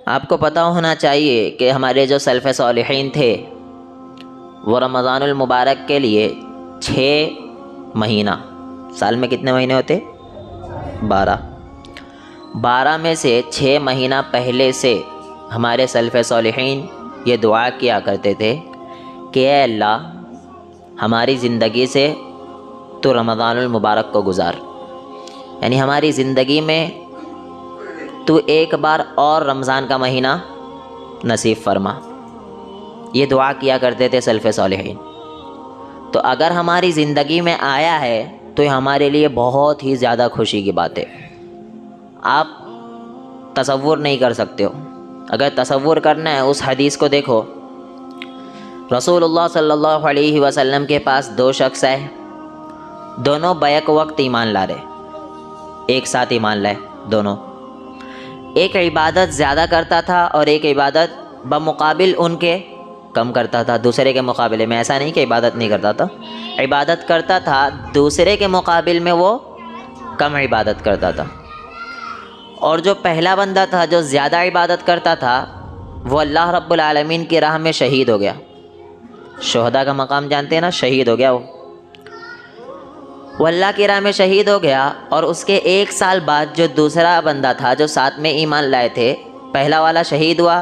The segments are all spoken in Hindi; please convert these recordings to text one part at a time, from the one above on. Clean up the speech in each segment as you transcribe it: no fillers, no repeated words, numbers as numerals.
आपको पता होना चाहिए कि हमारे जो सल्फ़ सालिहीन थे वो रमज़ानुल मुबारक के लिए 6 महीना, साल में कितने महीने होते? 12 में से 6 महीना पहले से हमारे सल्फ़ सालिहीन ये दुआ किया करते थे कि ऐ अल्लाह हमारी ज़िंदगी से तो रमज़ानुल मुबारक को गुज़ार, यानी हमारी ज़िंदगी में तू एक बार और रमज़ान का महीना नसीब फरमा। ये दुआ किया करते थे सल्फ़ सालिहीन। तो अगर हमारी ज़िंदगी में आया है तो ये हमारे लिए बहुत ही ज़्यादा खुशी की बात है। आप तसव्वुर नहीं कर सकते हो। अगर तसव्वुर करना है उस हदीस को देखो, रसूलुल्लाह सल्लल्लाहु अलैहि वसल्लम के पास 2 शख्स आए, दोनों बैक वक्त ईमान ला रहे, एक साथ ईमान लाए दोनों। एक इबादत ज़्यादा करता था और एक इबादत बमुकाबिल उनके कम करता था। दूसरे के मुकाबले में, ऐसा नहीं कि इबादत नहीं करता था, इबादत करता था, दूसरे के मुकाबिल में वो कम इबादत करता था। और जो पहला बंदा था जो ज़्यादा इबादत करता था वो अल्लाह रब्बुल आलमीन की राह में शहीद हो गया। शोहदा का मकाम जानते हैं ना, शहीद हो गया वो अल्लाह की राह में शहीद हो गया। और उसके 1 साल बाद जो दूसरा बंदा था जो साथ में ईमान लाए थे, पहला वाला शहीद हुआ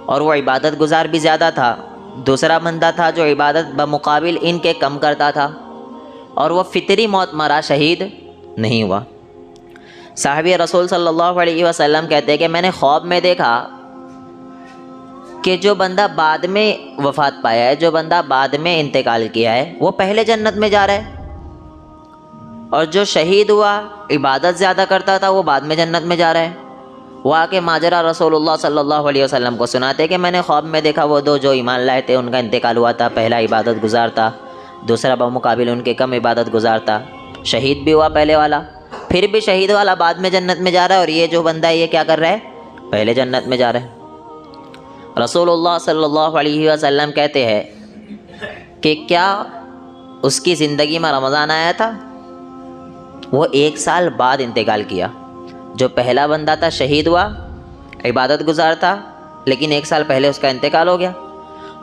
और वो इबादत गुजार भी ज़्यादा था। दूसरा बंदा था जो इबादत बमुकाबिल इनके कम करता था और वो फितरी मौत मरा, शहीद नहीं हुआ। साहबी रसूल सल्लल्लाहु अलैहि वसल्लम कहते हैं कि मैंने ख्वाब में देखा कि जो बंदा बाद में वफ़ात पाया है, जो बंदा बाद में इंतकाल किया है, वो पहले जन्नत में जा रहा है, और जो शहीद हुआ इबादत ज़्यादा करता था वो बाद में जन्नत में जा रहा है। वो आके माजरा रसूलुल्लाह सल्लल्लाहु अलैहि वसल्लम को सुनाते कि मैंने ख्वाब में देखा वो 2 जो ईमान लाए थे उनका इंतकाल हुआ था, पहला इबादत गुजार था, दूसरा बमुकाबिल उनके कम इबादत गुजार था। शहीद भी हुआ पहले वाला, फिर भी शहीद वाला बाद में जन्नत में जा रहा है, और ये जो बंदा है ये क्या कर रहा है? पहले जन्नत में जा रहा है। रसूलुल्लाह सल्लल्लाहु अलैहि वसल्लम कहते हैं कि क्या उसकी ज़िंदगी में रमज़ान आया था? वो 1 साल बाद इंतकाल किया। जो पहला बंदा था शहीद हुआ, इबादत गुजार था, लेकिन 1 साल पहले उसका इंतकाल हो गया।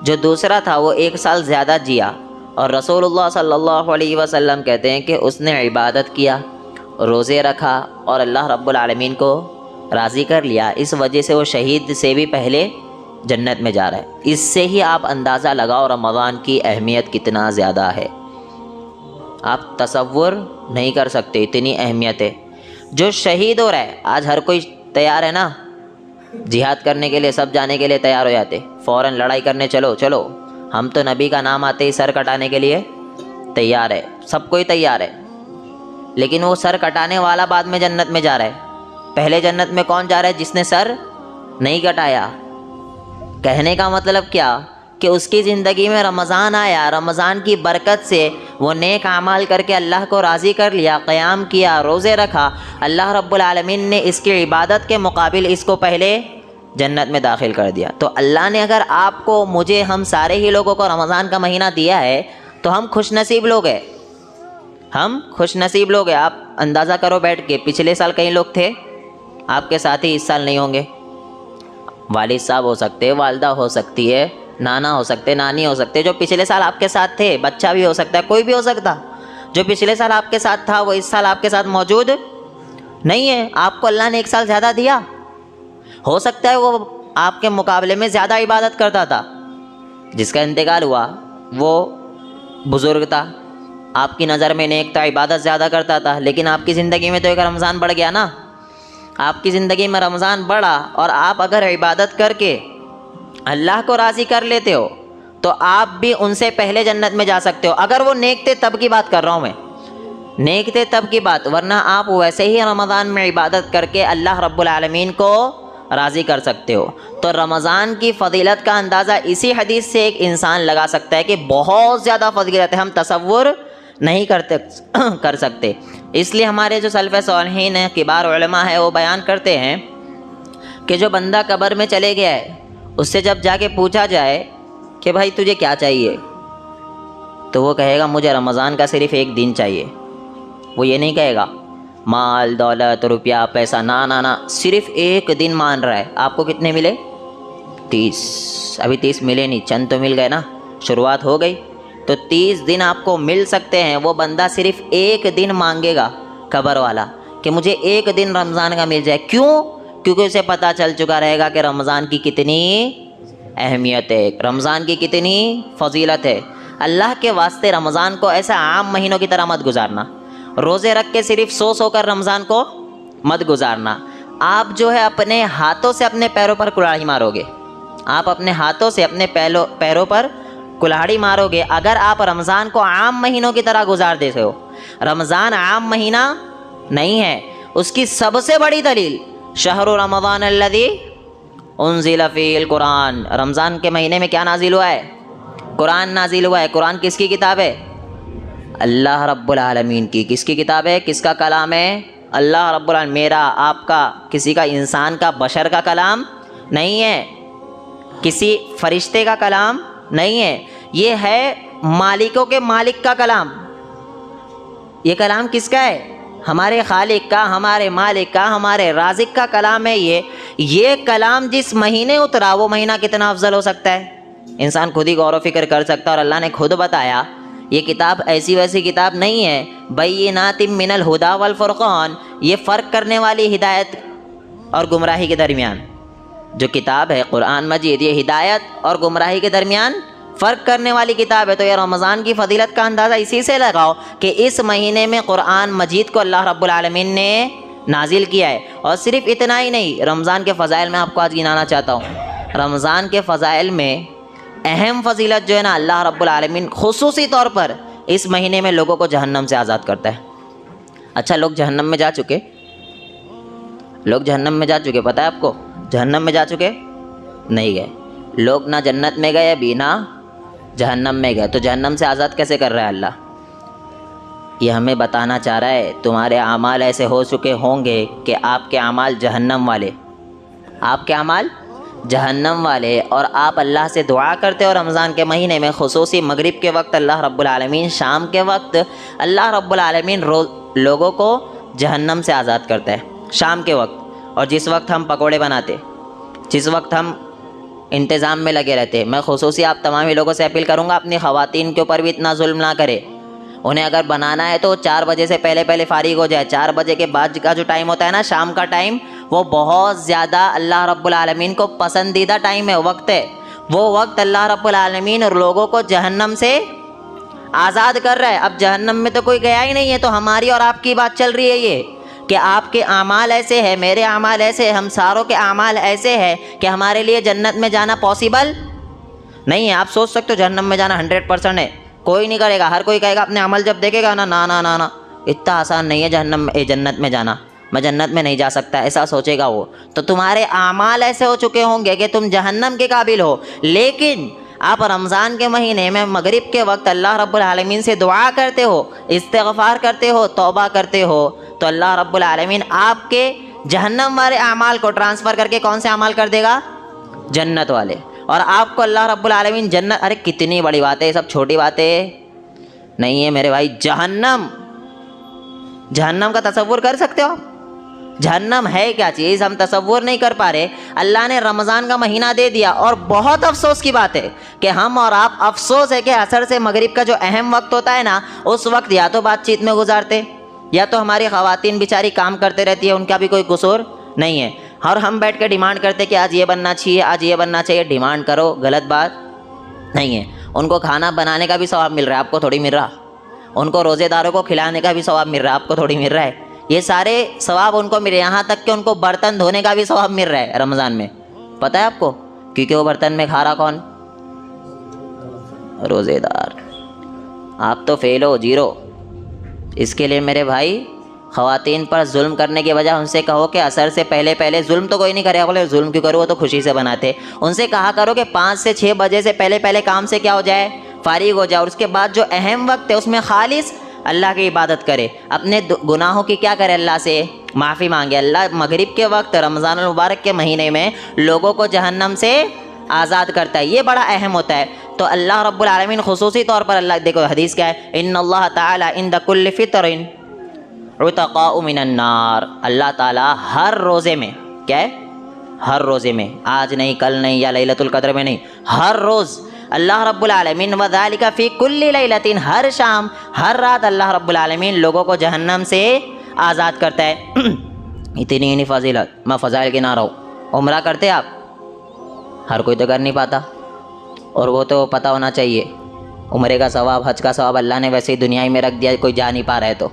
जो दूसरा था वो 1 साल ज़्यादा जिया, और रसूलुल्लाह सल्लल्लाहु अलैहि वसल्लम कहते हैं कि उसने इबादत किया, रोज़े रखा और अल्लाह रब्बुल आलमीन को राज़ी कर लिया। इस वजह से वो शहीद से भी पहले जन्नत में जा रहा है। इससे ही आप अंदाज़ा लगाओ रमज़ान की अहमियत कितना ज़्यादा है। आप तसव्वुर नहीं कर सकते, इतनी अहमियत है। जो शहीद हो रहा है, आज हर कोई तैयार है ना जिहाद करने के लिए, सब जाने के लिए तैयार हो जाते, फ़ौरन लड़ाई करने चलो चलो। हम तो नबी का नाम आते ही सर कटाने के लिए तैयार है, सब कोई तैयार है। लेकिन वो सर कटाने वाला बाद में जन्नत में जा रहा है। पहले जन्नत में कौन जा रहा है? जिसने सर नहीं कटाया। कहने का मतलब क्या कि उसकी ज़िंदगी में रमज़ान आया, रमज़ान की बरकत से वो नेक आमाल करके अल्लाह को राज़ी कर लिया, क़याम किया, रोज़े रखा, अल्लाह रब्बुल आलमीन ने इसकी इबादत के मुकाबिल इसको पहले जन्नत में दाखिल कर दिया। तो अल्लाह ने अगर आपको, मुझे, हम सारे ही लोगों को रमज़ान का महीना दिया है तो हम खुशनसीब लोग हैं, हम खुशनसीब लोग हैं। आप अंदाज़ा करो बैठ के, पिछले साल कई लोग थे आपके साथ ही इस साल नहीं होंगे। वालिद साहब हो सकते, वालदा हो सकती है, नाना हो सकते, नानी हो सकते, जो पिछले साल आपके साथ थे। बच्चा भी हो सकता है, कोई भी हो सकता। जो पिछले साल आपके साथ था वो इस साल आपके साथ मौजूद नहीं है। आपको अल्लाह ने 1 साल ज़्यादा दिया। हो सकता है वो आपके मुकाबले में ज़्यादा इबादत करता था, जिसका इंतकाल हुआ वो बुज़ुर्ग था, आपकी नज़र में नेक था, इबादत ज़्यादा करता था, लेकिन आपकी ज़िंदगी में तो एक रमज़ान बढ़ गया ना। आपकी ज़िंदगी में रमज़ान बढ़ा और आप अगर इबादत करके अल्लाह को राज़ी कर लेते हो तो आप भी उनसे पहले जन्नत में जा सकते हो। अगर वो नेक थे तब की बात कर रहा हूँ मैं, नेक थे तब की बात, वरना आप वैसे ही रमज़ान में इबादत करके अल्लाह रब्बुल आलमीन को राज़ी कर सकते हो। तो रमज़ान की फ़जीलत का अंदाज़ा इसी हदीस से एक इंसान लगा सकता है कि बहुत ज़्यादा फ़जीलत है, हम तसव्वुर नहीं कर सकते। इसलिए हमारे जो सल्फ़ सालिहीन हैं, किबार उलमा है, वो बयान करते हैं कि जो बंदा कब्र में चले गया है उससे जब जाके पूछा जाए कि भाई तुझे क्या चाहिए, तो वो कहेगा मुझे रमज़ान का सिर्फ़ 1 दिन चाहिए। वो ये नहीं कहेगा माल दौलत रुपया पैसा, ना ना ना, सिर्फ एक दिन मान रहा है। आपको कितने मिले? 30। अभी 30 मिले नहीं, चंद तो मिल गए ना, शुरुआत हो गई। तो 30 दिन आपको मिल सकते हैं। वो बंदा सिर्फ एक दिन मांगेगा कब्र वाला कि मुझे एक दिन रमज़ान का मिल जाए। क्यों? क्योंकि उसे पता चल चुका रहेगा कि रमज़ान की कितनी अहमियत है, रमज़ान की कितनी फजीलत है। अल्लाह के वास्ते रमज़ान को ऐसा आम महीनों की तरह मत गुजारना। रोज़े रख के सिर्फ सो कर रमज़ान को मत गुजारना। आप जो है अपने हाथों से अपने पैरों पर कुल्हाड़ी मारोगे। आप अपने हाथों से अपने पैरों पर कुल्हाड़ी मारोगे अगर आप रमज़ान को आम महीनों की तरह गुजार देते हो। रमज़ान आम महीना नहीं है। उसकी सबसे बड़ी दलील शहरु रमज़ान अल्लज़ी उन्ज़िल फ़ीहिल कुरान। रमज़ान के महीने में क्या नाजिल हुआ है? कुरान नाजिल हुआ है। कुरान किसकी किताब है? अल्लाह रब्बुल आलमीन की। किसकी किताब है? किसका कलाम है? अल्लाह रब्बुल आलमीन। मेरा, आपका, किसी का, इंसान का, बशर का कलाम नहीं है, किसी फरिश्ते का कलाम नहीं है। ये है मालिकों के मालिक का कलाम। ये कलाम किसका है? हमारे खालिक का, हमारे मालिक का, हमारे राज़िक का कलाम है। ये कलाम जिस महीने उतरा वो महीना कितना अफजल हो सकता है, इंसान खुद ही गौर व फिक्र कर सकता है। और अल्लाह ने खुद बताया ये किताब ऐसी वैसी किताब नहीं है। बय्यिनातिम मिनल हुदा वल फुरक़ान। ये फ़र्क करने वाली हिदायत और गुमराही के दरमियान जो किताब है कुरान मजीद, ये हिदायत और गुमराही के दरमियान फ़र्क करने वाली किताब है। तो ये रमज़ान की फ़जीलत का अंदाज़ा इसी से लगाओ कि इस महीने में कुरान मजीद को अल्लाह रब्बुल आलमीन ने नाजिल किया है। और सिर्फ इतना ही नहीं, रमज़ान के फ़ज़ाइल में आपको आज गिनाना चाहता हूँ। रमज़ान के फ़ज़ाइल में अहम फ़जीलत जो है ना, अल्लाह रब्बुल आलमीन खुसूसी तौर पर इस महीने में लोगों को जहन्नम से आज़ाद करता है। अच्छा, लोग जहन्नम में जा चुके, लोग जहन्नम में जा चुके, पता है आपको? जहन्नम में जा चुके नहीं गए लोग, ना जन्नत में गए अभी ना जहन्नम में गए। तो जहन्नम से आज़ाद कैसे कर रहा है अल्लाह? ये हमें बताना चाह रहा है तुम्हारे आमाल ऐसे हो चुके होंगे कि आपके आमाल जहन्नम वाले, आपके आमाल जहन्नम वाले, और आप अल्लाह से दुआ करते हो रमज़ान के महीने में, खुसूसी मगरिब के वक्त अल्लाह रब्बुल आलमीन, शाम के वक्त अल्लाह रब्बुल आलमीन लोगों को जहन्नम से आज़ाद करता है शाम के वक्त। और जिस वक्त हम पकोड़े बनाते, जिस वक्त हम इंतज़ाम में लगे रहते, मैं खुसूसी आप तमाम ही लोगों से अपील करूँगा अपनी ख़वातीन के ऊपर भी इतना जुल्म ना करें। उन्हें अगर बनाना है तो 4 बजे से पहले पहले फ़ारिग हो जाए। 4 बजे के बाद का जो टाइम होता है ना, शाम का टाइम, वो बहुत ज़्यादा अल्लाह रब्बुल आलमीन को पसंदीदा टाइम है, वक्त है। वो वक्त अल्लाह रब्बुल आलमीन और लोगों को जहन्नम से आज़ाद कर रहा है। अब जहन्नम में तो कोई गया ही नहीं है, तो हमारी और आपकी बात चल रही है ये कि आपके आमाल ऐसे हैं, मेरे आमाल ऐसे हैं, हम सारों के आमाल ऐसे हैं कि हमारे लिए जन्नत में जाना पॉसिबल नहीं है। आप सोच सकते हो जहन्नम में जाना 100% है, कोई नहीं करेगा। हर कोई कहेगा अपने अमल जब देखेगा ना, ना ना ना ना, इतना आसान नहीं है जन्नत में जाना, मैं जन्नत में नहीं जा सकता, ऐसा सोचेगा वो। तो तुम्हारे आमाल ऐसे हो चुके होंगे कि तुम जहन्नम के काबिल हो। लेकिन आप रमज़ान के महीने में मगरिब के वक्त अल्लाह रब्बुल आलमीन से दुआ करते हो, इस्तिग़फ़ार करते हो, तौबा करते हो, तो अल्लाह रब्बुल आलमीन आपके जहन्नम वाले आमाल को ट्रांसफ़र करके कौन से आमाल कर देगा? जन्नत वाले। और आपको अल्लाह रब्बुल आलमीन जन्नत, अरे कितनी बड़ी बात है, ये सब छोटी बातें नहीं है मेरे भाई। जहन्नम, जहन्नम का तसव्वुर कर सकते हो आप? जहन्नम है क्या चीज़, हम तसव्वुर नहीं कर पा रहे। अल्लाह ने रमज़ान का महीना दे दिया, और बहुत अफसोस की बात है कि हम और आप, अफसोस है कि असर से मगरिब का जो अहम वक्त होता है ना, उस वक्त या तो बातचीत में गुजारते, या तो हमारी ख़वातीन बेचारी काम करते रहती है, उनका भी कोई कसूर नहीं है। और हम बैठ के डिमांड करते कि आज ये बनना चाहिए, आज ये बनना चाहिए। डिमांड करो, गलत बात नहीं है। उनको खाना बनाने का भी सवाब मिल रहा है, आपको थोड़ी मिल रहा। उनको रोज़ेदारों को खिलाने का भी सवाब मिल रहा है, आपको थोड़ी मिल रहा है। ये सारे सवाब उनको मिल रहे हैं, यहाँ तक कि उनको बर्तन धोने का भी सवाब मिल रहा है रमज़ान में। पता है आपको? क्योंकि वो बर्तन में खा रहा कौन? रोज़ेदार। आप तो फेल हो, 0। इसके लिए मेरे भाई, ख़वातीन पर जुल्म करने के बजाय उनसे कहो कि असर से पहले पहले, जुल्म तो कोई नहीं करेगा, बोले जुल्म क्यों करो, वो तो खुशी से बनाते। उनसे कहा करो कि 5 से 6 बजे से पहले पहले काम से क्या हो जाए, फारिग हो जाए, और उसके बाद जो अहम वक्त है उसमें खालिस अल्लाह की इबादत करे, अपने गुनाहों की क्या करे, अल्लाह से माफ़ी मांगे। अल्लाह मगरिब के वक्त रमज़ान मुबारक के महीने में लोगों को जहन्नम से आज़ाद करता है, ये बड़ा अहम होता है। तो अल्लाह रब्बुल आलमीन खुसूसी तौर पर, अल्लाह देखो हदीस क्या है, इन्नल्लाह ताला इंद कुल्लि फित्रिन, उतक़ाउ मिनन नार, अल्लाह ताला हर रोज़े में, क्या है, हर रोज़े में, आज नहीं कल नहीं या लैलतुल क़द्र में नहीं, हर रोज़ अल्लाह रब्बुल आलमीन व ज़ालिका फ़ी कुल्ली लैलतिन, हर शाम हर रात अल्लाह रब्बुल आलमीन लोगों को जहन्नम से आज़ाद करता है। इतनी नहीं फजीलत, मैं फ़ज़ाइल गिना रहा हूँ। उम्रा करते आप, हर कोई तो कर नहीं पाता, और वो तो पता होना चाहिए। उम्रे का सवाब, हज का सवाब अल्लाह ने वैसे ही दुनिया में रख दिया, कोई जा नहीं पा रहा है तो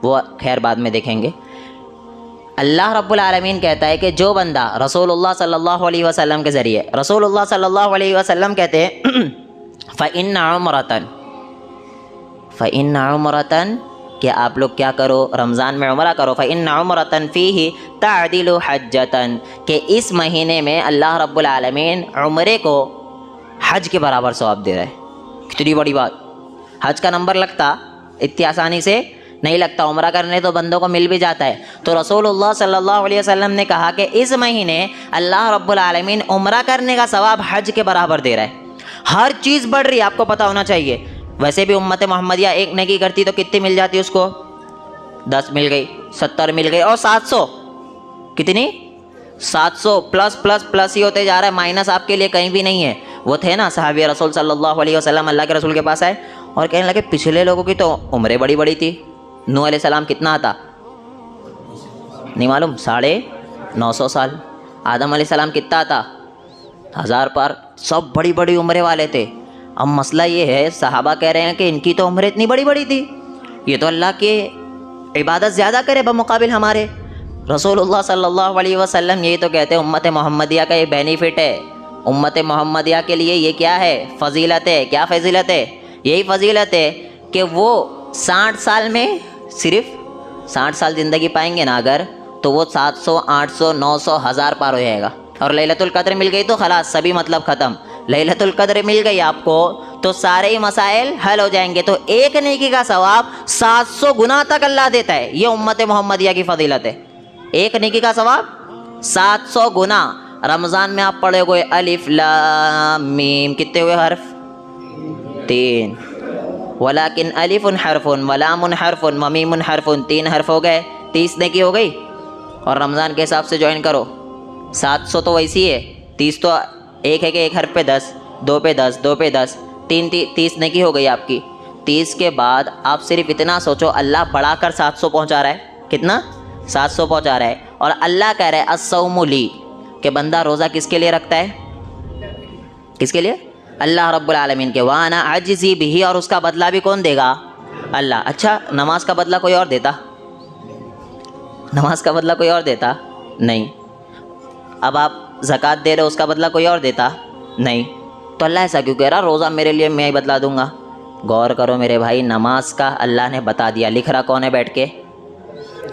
वो खैर बाद में देखेंगे। अल्लाह रब्बुल आलमीन कहता है कि जो बंदा रसूलुल्लाह सल्लल्लाहु अलैहि वसल्लम के ज़रिए, रसूलुल्लाह सल्लल्लाहु अलैहि वसल्लम कहते हैं फ़इन्न उम्रतन, कि आप लोग क्या करो, रमज़ान में उम्रा करो। फ़इन्न उम्रतन फ़ीही तादिलु हज्जतन, कि इस महीने में अल्लाह रब्बुल आलमीन उम्रे को हज के बराबर सवाब दे रहा है। कितनी बड़ी बात। हज का नंबर लगता इतनी आसानी से नहीं लगता, उम्रा करने तो बंदों को मिल भी जाता है। तो रसूलुल्लाह सल्लल्लाहु अलैहि वसल्लम ने कहा कि इस महीने अल्लाह रब्बुल आलमीन उम्रा करने का सवाब हज के बराबर दे रहा है। हर चीज़ बढ़ रही है, आपको पता होना चाहिए। वैसे भी उम्मत मोहम्मदिया एक नेकी करती तो कितनी मिल जाती उसको, 10 मिल गई, 70 मिल गई, और 700, कितनी, 700 प्लस प्लस प्लस ही होते जा रहा है, माइनस आपके लिए कहीं भी नहीं है। वो थे ना सहाबी रसूल सल्लल्लाहु अलैहि वसल्लम, अल्लाह के रसूल के पास आए और कहने लगे पिछले लोगों की तो उम्रें बड़ी बड़ी थी। नूह अलैहिस्सलाम कितना आता नहीं मालूम, 950 साल। आदम अलैहिस्सलाम कितना आता, 1000 पार। सब बड़ी बड़ी उम्रें वाले थे। अब मसला ये है, सहाबा कह रहे हैं कि इनकी तो उम्रें इतनी बड़ी बड़ी थी, ये तो अल्लाह के इबादत ज़्यादा करे बमुकाबिल हमारे। रसूलुल्लाह सल्लल्लाहु अलैहि वसल्लम यही तो कहते हैं, उम्मत मोहम्मदिया का ये बेनिफिट है, उम्मत मोहम्मदिया के लिए ये क्या है, फ़जीलत है। क्या फ़जीलत है, यही फ़जीलत है कि वो 60 साल में, सिर्फ 60 साल ज़िंदगी पाएंगे ना अगर, तो वो 700 800 900 1000 पार हो जाएगा। और लैलतुल क़द्र मिल गई तो खलास, सभी मतलब ख़त्म। लैलतुल क़द्र मिल गई आपको तो सारे ही मसाइल हल हो जाएंगे। तो एक नेकी का सवाब 700 गुना तक अल्लाह देता है। ये उम्मत मोहम्मदिया की फजीलत है, एक नेकी का सवाब 700 गुना। रमज़ान में आप पढ़ोगे अलिफ लाम मीम, कितने हुए हर्फ, 3। वलाकिन अलिफुन हरफुन वलामुन हरफुन ममीमुन हरफुन, 3 हर्फ हो गए, 30 नेकी हो गई। और रमज़ान के हिसाब से ज्वाइन करो, 700 तो वैसी है, 30 तो एक है कि एक हर्फ पे 10, 2 पे 10, 2 पे 10, 30 नेकी हो गई आपकी। 30 के बाद आप सिर्फ इतना सोचो, अल्लाह बढ़ाकर 700 पहुँचा रहा है। कितना, 700 पहुँचा रहा है। और अल्लाह कह रहा है अस्सौमु ली, कि बंदा रोज़ा किसके लिए रखता है, किसके लिए, अल्लाह रब्बुल आलमीन के। वाना अज्ज़ी बिही, और उसका बदला भी कौन देगा, अल्लाह। अच्छा, नमाज का बदला कोई और देता, नमाज का बदला कोई और देता नहीं। अब आप ज़कात दे रहे हो, उसका बदला कोई और देता नहीं। तो अल्लाह ऐसा क्यों कह रहा, रोज़ा मेरे लिए मैं ही बदला दूंगा। गौर करो मेरे भाई, नमाज का अल्लाह ने बता दिया। लिख रहा कौन है बैठ के,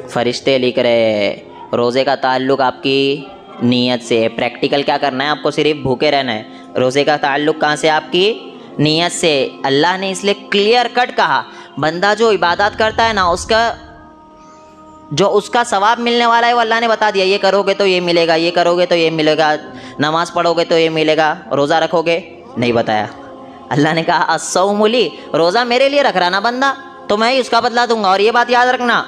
फरिश्ते लिख रहे। रोज़े का ताल्लुक़ आपकी नीयत से है। प्रैक्टिकल क्या करना है आपको, सिर्फ भूखे रहना है। रोज़े का ताल्लुक़ कहाँ से, आपकी नीयत से। अल्लाह ने इसलिए क्लियर कट कहा, बंदा जो इबादत करता है ना, उसका सवाब मिलने वाला है वो अल्लाह ने बता दिया। ये करोगे तो ये मिलेगा, ये करोगे तो ये मिलेगा, नमाज पढ़ोगे तो ये मिलेगा, रोज़ा रखोगे नहीं बताया। अल्लाह ने कहा अस्सौमु ली, रोज़ा मेरे लिए रख रहा ना बंदा, तो मैं ही उसका बदला दूंगा। और ये बात याद रखना,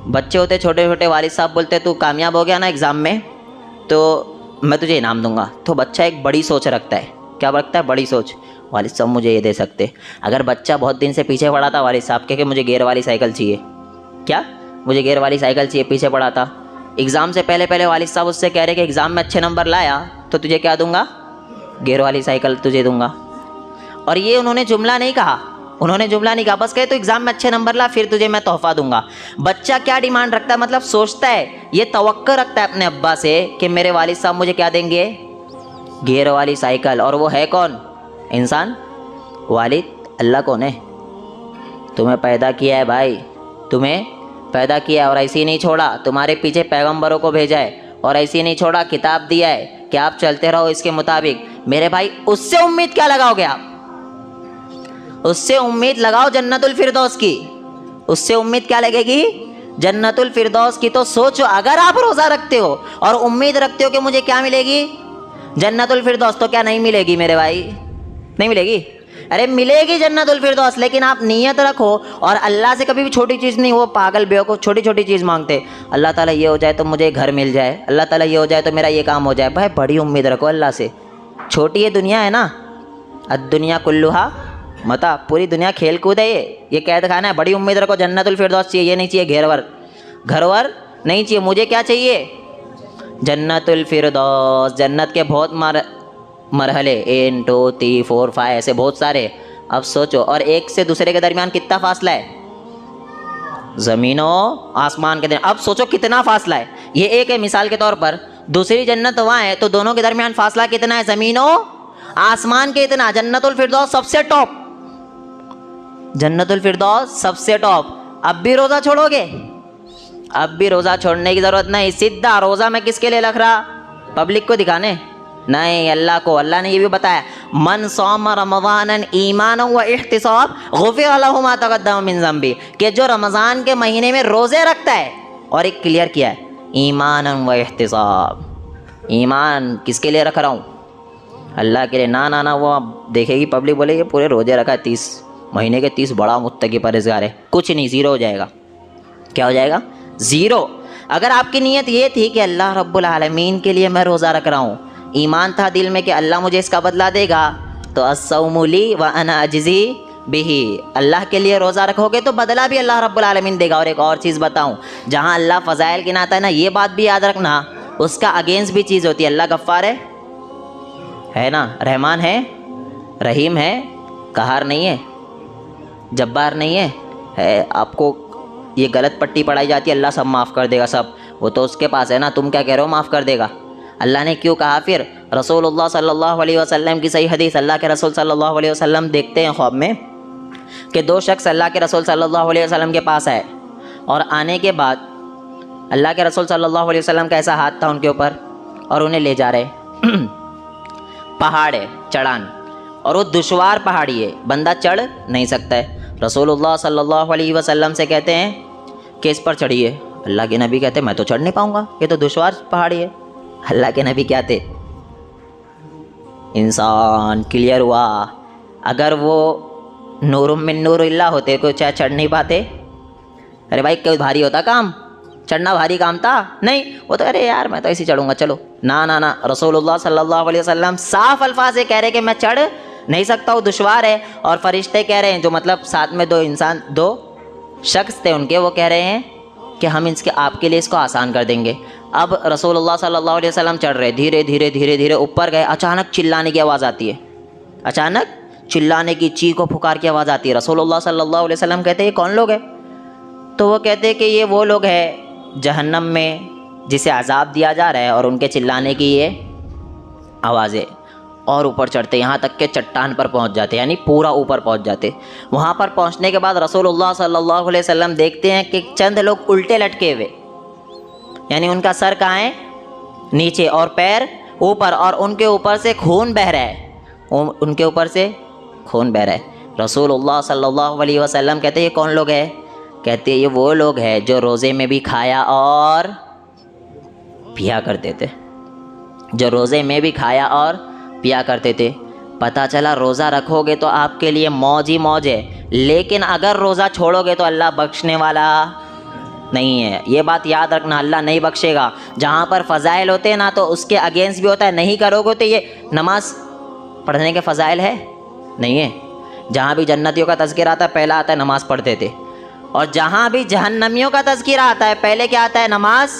बच्चे होते छोटे छोटे, वालिद साहब बोलते तू कामयाब हो गया ना एग्ज़ाम में तो मैं तुझे इनाम दूंगा। तो बच्चा एक बड़ी सोच रखता है। क्या रखता है, बड़ी सोच, वालिद साहब मुझे ये दे सकते। अगर बच्चा बहुत दिन से पीछे पड़ा था वालिद साहब के कि मुझे गियर वाली साइकिल चाहिए, क्या मुझे गियर वाली साइकिल चाहिए, पीछे पड़ा था। एग्ज़ाम से पहले वालिद साहब उससे कह रहे कि एग्ज़ाम में अच्छे नंबर लाया तो तुझे क्या दूंगा, गियर वाली साइकिल तुझे दूंगा। और ये उन्होंने जुमला नहीं कहा, बस कहे तो एग्ज़ाम में अच्छे नंबर ला फिर तुझे मैं तोहफ़ा दूंगा। बच्चा क्या डिमांड रखता है, मतलब सोचता है, ये तवक्को रखता है अपने अब्बा से कि मेरे वालिद साहब मुझे क्या देंगे, गियर वाली साइकिल। और वो है कौन, इंसान। वालिद अल्लाह कौन है, तुम्हें पैदा किया है भाई, तुम्हें पैदा किया और ऐसे ही नहीं छोड़ा, तुम्हारे पीछे पैगंबरों को भेजा है और ऐसे ही नहीं छोड़ा, किताब दिया है कि आप चलते रहो इसके मुताबिक। मेरे भाई उससे उम्मीद क्या लगाओगे आप, उससे उम्मीद लगाओ जन्नतुल फिरदौस की। उससे उम्मीद क्या लगेगी, जन्नतुल फिरदौस की। तो सोचो, अगर आप रोज़ा रखते हो और उम्मीद रखते हो कि मुझे क्या मिलेगी, जन्नतुल फिरदौस, तो क्या नहीं मिलेगी मेरे भाई, नहीं मिलेगी। अरे मिलेगी जन्नतुल फिरदौस, लेकिन आप नीयत रखो और अल्लाह से कभी भी छोटी चीज़ नहीं, वो पागल बेवकूफ़ छोटी छोटी चीज़ मांगते। अल्लाह ताला ये हो जाए तो मुझे घर मिल जाए, अल्लाह ताला ये हो जाए तो मेरा ये काम हो जाए। भाई बड़ी उम्मीद रखो अल्लाह से। छोटी ये दुनिया है ना, अद्दुनिया कुल्लुहा मता, पूरी दुनिया खेल कूद है, ये कैद खाना है। बड़ी उम्मीद रखो, जन्नतुल फिरदौस चाहिए, ये नहीं चाहिए घेरवर घरवर नहीं चाहिए। मुझे क्या चाहिए? जन्नतुल फिरदौस। जन्नत के बहुत मरहले 1 2 3 4 5 ऐसे बहुत सारे। अब सोचो, और एक से दूसरे के दरमियान कितना फासला है? ज़मीनों आसमान के दरमियान। अब सोचो कितना फासला है। ये एक है मिसाल के तौर पर, दूसरी जन्नत वहाँ है, तो दोनों के दरमियान फासला कितना है? ज़मीनों आसमान के इतना। जन्नतुल फिरदौस सबसे टॉप, जन्नतुल फिरदौस सबसे टॉप। अब भी रोज़ा छोड़ोगे? अब भी रोज़ा छोड़ने की ज़रूरत नहीं। सीधा रोज़ा मैं किसके लिए रख रहा? पब्लिक को दिखाने नहीं, अल्लाह को। अल्लाह ने ये भी बताया, मन सौम रमज़ानन ईमान व इहतिसाब गुफ़िर लहु मा तक़द्दम मिन ज़ंबी, कि जो रमज़ान के महीने में रोज़े रखता है, और एक क्लियर किया है, ईमान व इहतिसाब। ईमान किसके लिए रख रहा हूँ? अल्लाह के लिए। ना ना ना, वो देखेगी पब्लिक, बोले ये पूरे रोज़े रखा है 30 महीने के 30, बड़ा मुत्तकी परहेज़गार है। कुछ नहीं, ज़ीरो हो जाएगा। क्या हो जाएगा? ज़ीरो। अगर आपकी नीयत ये थी कि अल्लाह रब्बुल आलमीन के लिए मैं रोज़ा रख रहा हूँ, ईमान था दिल में कि अल्लाह मुझे इसका बदला देगा, तो अस्सौमु ली व अना अजज़ी बिही, अल्लाह के लिए रोज़ा रखोगे तो बदला भी अल्लाह रब्बुल आलमीन देगा। और एक और चीज़ बताऊँ, जहाँ अल्लाह फ़ज़ाइल गिनाता है ना, ये बात भी याद रखना, उसका अगेंस्ट भी चीज़ होती है। अल्लाह गफ़्फ़ार है ना, रहमान है, रहीम है, कहार नहीं है, जब्बार नहीं है। आपको ये गलत पट्टी पढ़ाई जाती है, अल्लाह सब माफ़ कर देगा सब, वो तो उसके पास है ना, तुम क्या कह रहे हो माफ़ कर देगा? अल्लाह ने क्यों कहा? फिर रसूलुल्लाह सल्लल्लाहु अलैहि वसल्लम की सही हदीस, अल्लाह के रसूल सल्लल्लाहु अलैहि वसल्लम देखते हैं ख्वाब में कि 2 शख्स अल्लाह के रसूल सल्लल्लाहु अलैहि वसल्लम के पास आए, और आने के बाद अल्लाह के रसूल सल्लल्लाहु अलैहि वसल्लम का ऐसा हाथ था उनके ऊपर, और उन्हें ले जा रहे पहाड़ है, चढ़ान, और वो दुश्वार पहाड़ी है, बंदा चढ़ नहीं सकता है। रसूलुल्लाह सल्लल्लाहु अलैहि वसल्लम से कहते हैं कि इस पर चढ़िए। अल्लाह के नबी कहते हैं मैं तो चढ़ नहीं पाऊँगा, ये तो दुश्वार पहाड़ी है। अल्लाह के नबी क्या थे? इंसान। क्लियर हुआ? अगर वो नूरुम मिन नूरिल्लाह होते तो चाहे चढ़ नहीं पाते? अरे भाई कोई भारी होता काम? चढ़ना भारी काम था? नहीं, वो तो अरे यार मैं तो ऐसे चढ़ूँगा चलो। ना ना ना, रसूलुल्लाह सल्लल्लाहु अलैहि वसल्लम साफ अल्फाज से कह रहे कि मैं चढ़ नहीं सकता हूँ, दुश्वार है। और फरिश्ते कह रहे हैं, जो मतलब साथ में 2 इंसान 2 शख्स थे उनके, वो कह रहे हैं कि हम इसके आपके लिए इसको आसान कर देंगे। अब रसूलुल्लाह सल्लल्लाहु अलैहि वसल्लम चढ़ रहे, धीरे धीरे धीरे धीरे ऊपर गए, अचानक चिल्लाने की आवाज़ आती है, अचानक चिल्लाने की, चीखो पुकार की आवाज़ आती है। रसूलुल्लाह सल्लल्लाहु अलैहि वसल्लम कहते हैं ये कौन लोग हैं? तो वो कहते हैं कि ये वो लोग हैं जहन्नम में जिसे अजाब दिया जा रहा है, और उनके चिल्लाने की ये आवाज़ें। और ऊपर चढ़ते, यहाँ तक के चट्टान पर पहुँच जाते, यानी पूरा ऊपर पहुँच जाते। वहाँ पर पहुँचने के बाद रसूलुल्लाह सल्लल्लाहु अलैहि वसल्लम देखते हैं कि चंद लोग उल्टे लटके हुए, यानी उनका सर कहाँ है? नीचे, और पैर ऊपर, और उनके ऊपर से खून बह रहा है, उनके ऊपर से खून बह रहा है। रसूलुल्लाह सल्लल्लाहु अलैहि वसल्लम कहते हैं ये कौन लोग हैं? कहते हैं ये वो लोग हैं जो रोज़े में भी खाया और पिया करते थे, जो रोज़े में भी खाया और पिया करते थे। पता चला रोज़ा रखोगे तो आपके लिए मौज ही मौज है, लेकिन अगर रोज़ा छोड़ोगे तो अल्लाह बख्शने वाला नहीं है। ये बात याद रखना, अल्लाह नहीं बख्शेगा। जहाँ पर फ़ज़ाइल होते हैं ना, तो उसके अगेंस्ट भी होता है। नहीं करोगे तो ये नमाज पढ़ने के फ़ज़ाइल है नहीं है। जहाँ भी जन्नतियों का तज़किरा आता है, पहला आता है नमाज़ पढ़ते थे, और जहाँ भी जहन्नमियों का तज़किरा आता है, पहले क्या आता है? नमाज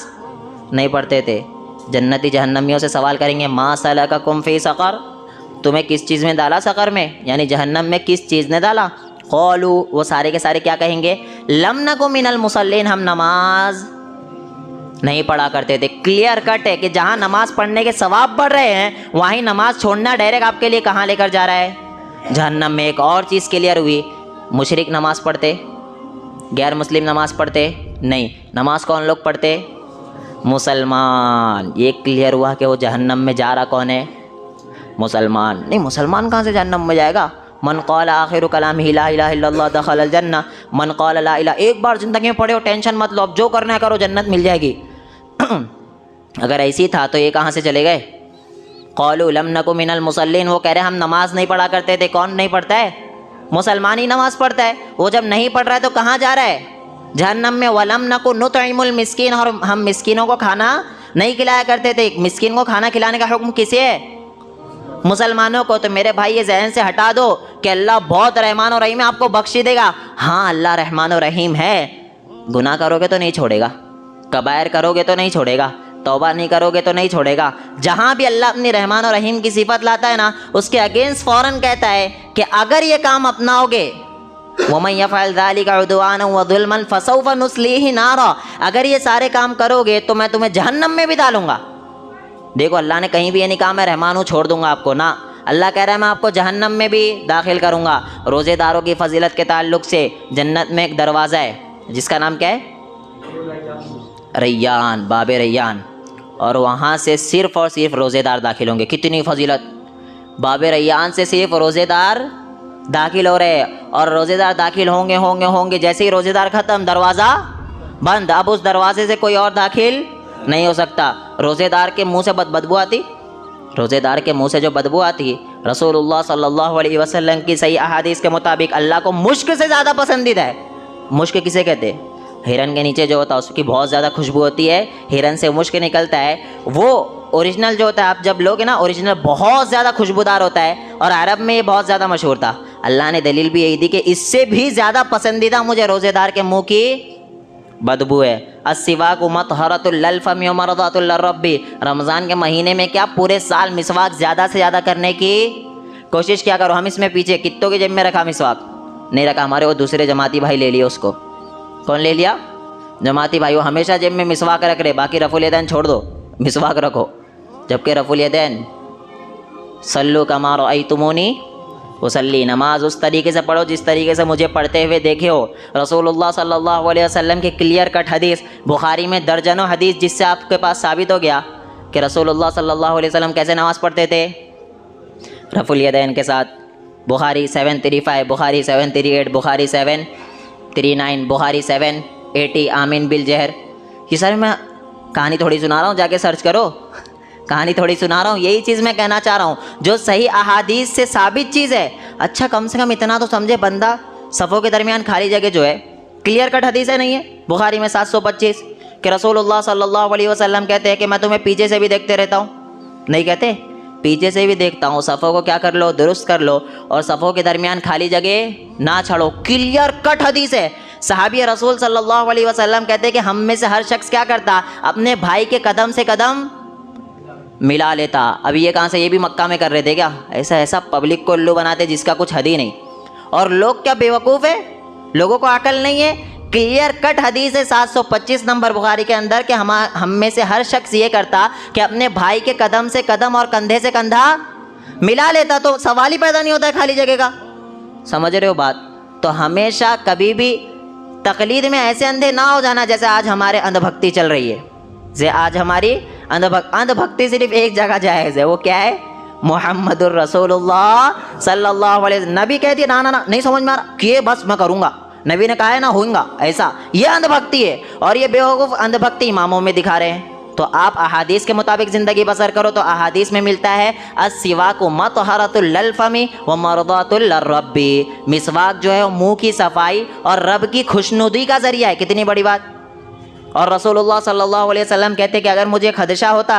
नहीं पढ़ते थे। जन्नती जहन्नमियों से सवाल करेंगे मा सलककुम फ़ी सक़र, तुम्हें किस चीज़ में डाला सक़र में, यानी जहन्नम में किस चीज़ ने डाला? क़ालू, वो सारे के सारे क्या कहेंगे? लम नकु मिनल मुसल्लीन, हम नमाज नहीं पढ़ा करते थे। क्लियर कट है कि जहाँ नमाज पढ़ने के सवाब बढ़ रहे हैं, वहीं नमाज छोड़ना डायरेक्ट आपके लिए कहाँ लेकर जा रहा है? जहन्नम में। एक और चीज़ क्लियर हुई, मुशरिक नमाज पढ़ते, गैर मुस्लिम नमाज पढ़ते नहीं। नमाज कौन लोग पढ़ते? मुसलमान। ये क्लियर हुआ कि वो जहन्नम में जा रहा कौन है? मुसलमान। नहीं, मुसलमान कहाँ से जहन्नम में जाएगा? मन क़ाल आखिरु कलामिही ला इलाहा इल्लल्लाह दखलल जन्नह, मन क़ाल ला इलाहा। एक बार ज़िंदगी में पढ़े हो, टेंशन मत लो, अब जो करना है करो, जन्नत मिल जाएगी। अगर ऐसी था तो ये कहाँ से चले गए? क़ालू लम नकु मिनल मुसल्लीन, वो कह रहे हम नमाज नहीं पढ़ा करते थे। कौन नहीं पढ़ता है? मुसलमान ही नमाज पढ़ता है, वो जब नहीं पढ़ रहा है तो कहाँ जा रहा है? जहन्नम में। वलम नकु नुतइमुल मिस्कीन, और हम मिस्कीनों को खाना नहीं खिलाया करते थे। मिस्कीन को खाना खिलाने का हुक्म किसे है? मुसलमानों को। तो मेरे भाई ये जहन से हटा दो कि अल्लाह बहुत रहमान और रहीम है, आपको बख्शी देगा। हाँ, अल्लाह रहमान और रहीम है, गुनाह करोगे तो नहीं छोड़ेगा, कबायर करोगे तो नहीं छोड़ेगा, तौबा नहीं करोगे तो नहीं छोड़ेगा। जहाँ भी अल्लाह अपनी रहमान और रहीम की सिफत लाता है ना, उसके अगेंस्ट फ़ौरन कहता है कि अगर ये काम अपनाओगे, वमन यफ़अल ज़ालिका उद्वाना व ज़ुल्मन फ़सौफ़ नुस्लीहि नारा, अगर ये सारे काम करोगे तो मैं तुम्हें जहन्नम में भी डालूंगा। देखो, अल्लाह ने कहीं भी ये नहीं कहा मैं रहमान हूँ छोड़ दूंगा आपको, ना, अल्लाह कह रहा है मैं आपको जहन्नम में भी दाखिल करूँगा। रोज़ेदारों की फजीलत के ताल्लुक़ से जन्नत में एक दरवाज़ा है जिसका नाम क्या है? रैयान, बाब रैयान, और वहाँ से सिर्फ़ और सिर्फ रोज़ेदार दाखिल होंगे। कितनी फजीलत! बाब रैयान से सिर्फ रोज़ेदार दाखिल हो रहे हैं, और रोज़ेदार दाखिल होंगे होंगे होंगे, जैसे ही रोज़ेदार ख़त्म दरवाज़ा बंद। अब उस दरवाजे से कोई और दाखिल नहीं हो सकता। रोज़ेदार के मुंह से बदबू आती, रोज़ेदार के मुंह से जो बदबू आती, रसूलुल्लाह सल्लल्लाहु अलैहि वसल्लम की सही अहादीस के मुताबिक अल्लाह को मुश्क से ज़्यादा पसंदीदा है। मुश्क किसे कहते हैं? हिरन के नीचे जो होता है उसकी बहुत ज़्यादा खुशबू होती है, हिरन से मुश्क निकलता है। वो ओरिजिनल जो होता है, आप जब लोगे ना, ओरिजिनल बहुत ज़्यादा खुशबूदार होता है, और अरब में ये बहुत ज़्यादा मशहूर था। अल्लाह ने दलील भी यही दी कि इससे भी ज़्यादा पसंदीदा मुझे रोज़ेदार के मुँह की बदबू है। अस्सिवाक मतहरतुल लिल फमी व मरदातुल लिर्रब्बी, रमज़ान के महीने में क्या पूरे साल मिसवाक ज़्यादा से ज़्यादा करने की कोशिश क्या करो। हम इसमें पीछे कित्तों की जेब में रखा मिसवाक? नहीं रखा। हमारे वो दूसरे जमाती भाई ले लिए उसको। कौन ले लिया? जमाती भाई। वो हमेशा जेब में मिसवाक रख रहे, बाकी रफ़ुल यदैन छोड़ दो, मिसवाक रखो। जबकि रफ़ुल यदैन सल्लु कमा रअयतुमूनी उसल्ली, नमाज उस तरीके से पढ़ो जिस तरीके से मुझे पढ़ते हुए देखे हो। रसूलुल्लाह सल्लल्लाहु अलैहि वसल्लम की क्लियर कट हदीस, बुखारी में दर्जनों हदीस, जिससे आपके पास साबित हो गया कि रसूलुल्लाह सल्लल्लाहु अलैहि वसल्लम कैसे नमाज़ पढ़ते थे? रफ़ुल यदैन के साथ। बुखारी 735, बुखारी 738, बुखारी 739, बुखारी 780, आमीन बिल जहर। ये सर मैं कहानी थोड़ी सुना रहा हूँ, जाके सर्च करो, कहानी थोड़ी सुना रहा हूँ। यही चीज़ मैं कहना चाह रहा हूँ, जो सही अहादीस से साबित चीज़ है। अच्छा, कम से कम इतना तो समझे बंदा, सफ़ों के दरमियान खाली जगह जो है, क्लियर कट हदीस है नहीं है बुखारी में 725 कि रसूलुल्लाह सल्लल्लाहु अलैहि वसल्लम कहते हैं कि मैं तुम्हें पीछे से भी देखते रहता हूँ। नहीं कहते? पीछे से भी देखता हूँ। सफ़ों को क्या कर लो? दुरुस्त कर लो, और सफ़ों के दरमियान खाली जगह ना छोड़ो। क्लियर कट हदीस है। सहाबी रसूल सल्लल्लाहु अलैहि वसल्लम कहते हैं कि हम में से हर शख्स क्या करता? अपने भाई के कदम से कदम मिला लेता। अभी ये कहाँ से? ये भी मक्का में कर रहे थे क्या? ऐसा ऐसा पब्लिक को उल्लू बनाते जिसका कुछ हद ही नहीं। और लोग क्या बेवकूफ़ है? लोगों को अकल नहीं है। क्लियर कट हदीस है 725 नंबर बुखारी के अंदर कि हम में से हर शख्स ये करता कि अपने भाई के कदम से कदम और कंधे से कंधा मिला लेता। तो सवाल ही पैदा नहीं होता है खाली जगह का। समझ रहे हो बात? तो हमेशा कभी भी तकलीद में ऐसे अंधे ना हो जाना जैसे आज हमारे अंधभक्ति चल रही है। जे आज हमारी अंधभक्ति सिर्फ एक जगह जायज़ है, वो क्या है? मुहम्मदुर रसूलुल्लाह सल्लल्लाहु अलैहि वसल्लम। नबी कह दिया ना ना ना, नहीं समझ में आ रहा, किए बस मैं करूँगा, नबी ने कहा है ना होऊंगा, ऐसा ये अंधभक्ति है। और ये बेवकूफ़ अंधभक्ति इमामों में दिखा रहे हैं। तो आप अहादीस के मुताबिक ज़िंदगी बसर करो। तो अहादीस में मिलता है अस्सिवाकु मतहरतुल लिल फमी व मरदातुल लिर्रब्बी, मिसवाक जो है मुँह की सफाई और रब की खुशनुदी का ज़रिया है। कितनी बड़ी बात। और रसूलुल्लाह सल्लल्लाहु अलैहि वसल्लम कहते कि अगर मुझे खदशा होता,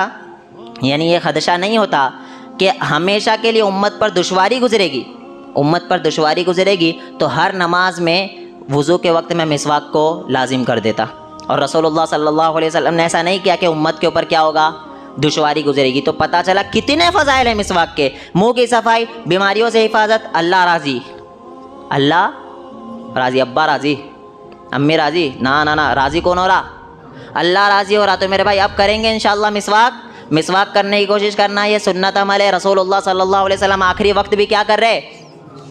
यानी ये खदशा नहीं होता कि हमेशा के लिए उम्मत पर दुश्वारी गुजरेगी, उम्मत पर दुश्वारी गुजरेगी, तो हर नमाज में वुज़ू के वक्त मैं मिसवाक को लाजिम कर देता। और रसूलुल्लाह सल्लल्लाहु अलैहि वसल्लम ने ऐसा नहीं किया कि उम्मत के ऊपर क्या होगा? दुश्वारी गुजरेगी। तो पता चला कितने फ़ज़ाइल हैं मिसवाक के। मुँह की सफाई, बीमारियों से हिफाजत, अल्लाह राज़ी, अल्लाह राज़ी, अब्बा राज़ी, अम्मी राज़ी, ना ना ना, राज़ी कौन हो रहा? अल्लाह राज़ी हो रहा। तो मेरे भाई अब करेंगे इंशाअल्लाह मिसवाक करने की कोशिश करना। ये सुन्नत अमल है। रसूलुल्लाह सल्लल्लाहु अलैहि वसल्लम आखिरी वक्त भी क्या कर रहे?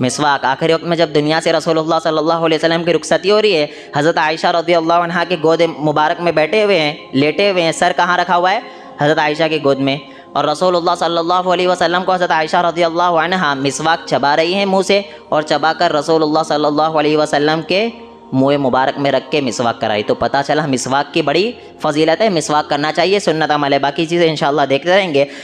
मिसवाक। आखिरी वक्त में जब दुनिया से रसूलुल्लाह सल्लल्लाहु अलैहि वसल्लम की रुखसती हो रही है, हज़रत आयशा रज़ियल्लाहु अन्हा के गोद मुबारक में बैठे हुए हैं, लेटे हुए हैं। सर कहाँ रखा हुआ है? हज़रत आयशा की गोद में। और रसूलुल्लाह सल्लल्लाहु अलैहि वसल्लम को हज़रत आयशा रज़ियल्लाहु अन्हा मिसवाक चबा रही हैं मुँह से, और चबाकर रसूलुल्लाह सल्लल्लाहु अलैहि वसल्लम के मुँह मुबारक में रख के मिसवाक कराई। तो पता चला मिसवाक की बड़ी फजीलत है, मिसवाक करना चाहिए, सुन्नत अमल है। बाकी चीज़ें इंशाअल्लाह देखते रहेंगे।